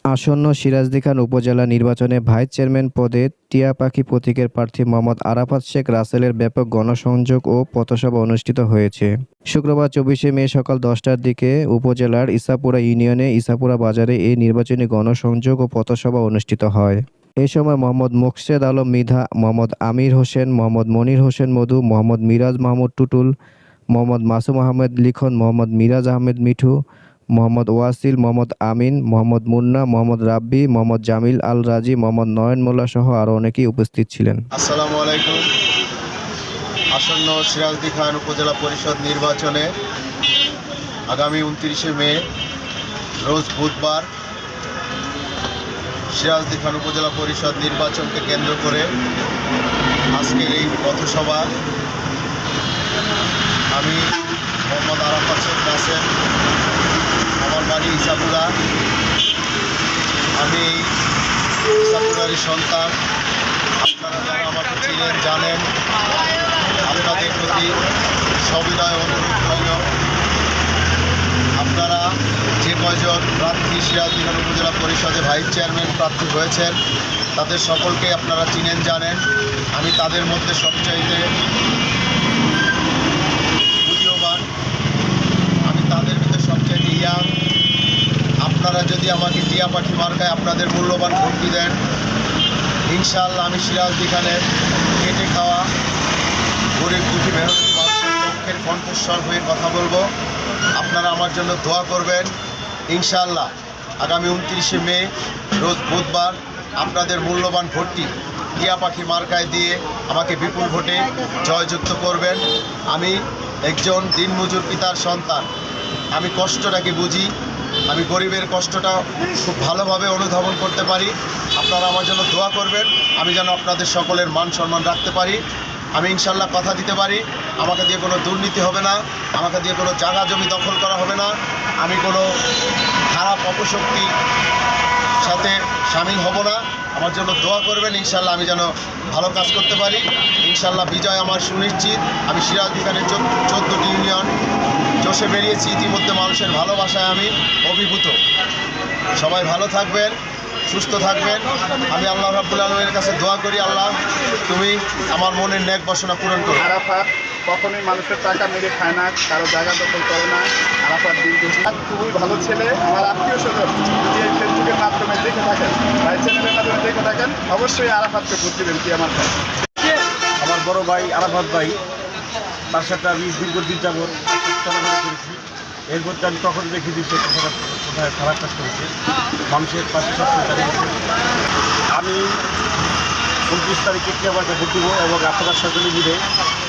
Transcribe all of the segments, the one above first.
আসন্ন সিরাজদিখান উপজেলা নির্বাচনে ভাইস চেয়ারম্যান পদে টিয়া পাখি প্রতীকের প্রার্থী মোহাম্মদ আরাফাত শেখ রাসেলের ব্যাপক গণসংযোগ ও পথসভা অনুষ্ঠিত হয়েছে। শুক্রবার ২৪শে মে সকাল ১০টার দিকে উপজেলার ইসাপুরা ইউনিয়নে ইসাপুরা বাজারে এই নির্বাচনী গণসংযোগ ও পথসভা অনুষ্ঠিত হয়। এ সময় মোহাম্মদ মোকসেদ আলম মৃধা, মোহাম্মদ আমির হোসেন, মোহাম্মদ মনির হোসেন মধু, মোহাম্মদ মিরাজ মাহমুদ টুটুল, মোহাম্মদ মাসুম আহমেদ লিখন, মোহাম্মদ মিরাজ আহমেদ মিঠু, মোহাম্মদ ওয়াসিল, মোহাম্মদ আমিন, মোহাম্মদ মুন্না, মোহাম্মদ রাব্বি, মোহাম্মদ জামিল আল রাজি, মোহাম্মদ নয়ন মোল্লা সহ আরও অনেকেই উপস্থিত ছিলেন। আসসালামু আলাইকুম। আসন্ন সিরাজদিখান উপজেলা পরিষদ নির্বাচনে আগামী ২৯শে মে রোজ বুধবার সিরাজদিখান উপজেলা পরিষদ নির্বাচনকে কেন্দ্র করে আজকের এই পথসভা আমি মোহাম্মদ আরাফাত শেখ রাসেল, আমার বাড়ি ইসাপুরা। আমি ইসাপুরারই সন্তান। আপনারা যারা আমাকে চিনেন জানেন, আপনাদের প্রতি সবিনয় অনুরোধ রইল, আপনারা যে কয়জন প্রার্থী সিরাজদিখান উপজেলা পরিষদে ভাইস চেয়ারম্যান প্রার্থী হয়েছেন তাদের সকলকে আপনারা চিনেন জানেন। আমি তাদের মধ্যে সবচাইতে বুদ্ধিমান, আমি তাদের ভিতরে সবচাইতে ইয়াং। আপনারা যদি আমাকে টিয়া পাখি মার্কায় আপনাদের মূল্যবান ভোট দেন, ইনশাআল্লাহ আমি সিরাজদিখানের খেটে খাওয়া গরিব দুঃখী মেহনতি মানুষের পক্ষের কণ্ঠস্বর হয়ে কথা বলবো। আপনারা আমার জন্য দোয়া করবেন। ইনশাআল্লাহ আগামী ২৯শে মে রোজ বুধবার আপনাদের মূল্যবান ভোটটি টিয়া পাখি মার্কায় দিয়ে আমাকে বিপুল ভোটে জয়যুক্ত করবেন। আমি একজন দিনমজুর পিতার সন্তান, আমি কষ্টটাকে বুঝি, আমি গরিবের কষ্টটা খুব ভালোভাবে অনুধাবন করতে পারি। আপনারা আমার জন্য দোয়া করবেন, আমি যেন আপনাদের সকলের মান সম্মান রাখতে পারি। আমি ইনশাল্লাহ কথা দিতে পারি, আমাকে দিয়ে কোনো দুর্নীতি হবে না, আমাকে দিয়ে কোনো জায়গা জমি দখল করা হবে না, আমি কোনো খারাপ অপশক্তি সাথে সামিল হব না। আমার জন্য দোয়া করবেন, ইনশাল্লাহ আমি যেন ভালো কাজ করতে পারি। ইনশাল্লাহ বিজয় আমার সুনিশ্চিত। আমি সিরাজদিখানের 14টি ইউনিয়ন চষে বেরিয়েছি, ইতিমধ্যে মানুষের ভালোবাসায় আমি অভিভূত। সবাই ভালো থাকবেন, সুস্থ থাকবেন। আমি আল্লাহ রাব্বুল আলামিনের কাছে দোয়া করি, আল্লাহ তুমি আমার মনের নেক বাসনা পূরণ করো। আরাফাত কখনোই মানুষের টাকা মেরে খায় না, কারো জায়গা দখল করে না। আরাফাত খুবই ভালো ছেলে। আমার আত্মীয় স্বজন যদি এই ফেসবুকের মাধ্যমে দেখে থাকেন, ভাই চ্যানেলের মাধ্যমে দেখে থাকেন, অবশ্যই আরাফাতকে ভোট দেবেন কি আমার কাছে। আমার বড় ভাই আরাফাত ভাই, তার সাথে আমি দীর্ঘদিন যাবৎ চলাফেরা করেছি। এর মধ্যে আমি কখনো দেখিনি সে কোথায় খারাপ কাজ করেছে, মানুষের পাশে সবসময় দাঁড়িয়েছে। আমি ২৯ তারিখে টিয়াবারকে ভোট দেবো এবং আপনারা সকলে মিলে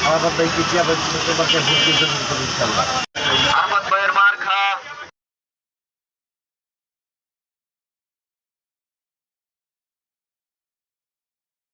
আরাফাত ভাইকে টিয়াবারকে ভোট দিতে ইনশাআল্লাহ।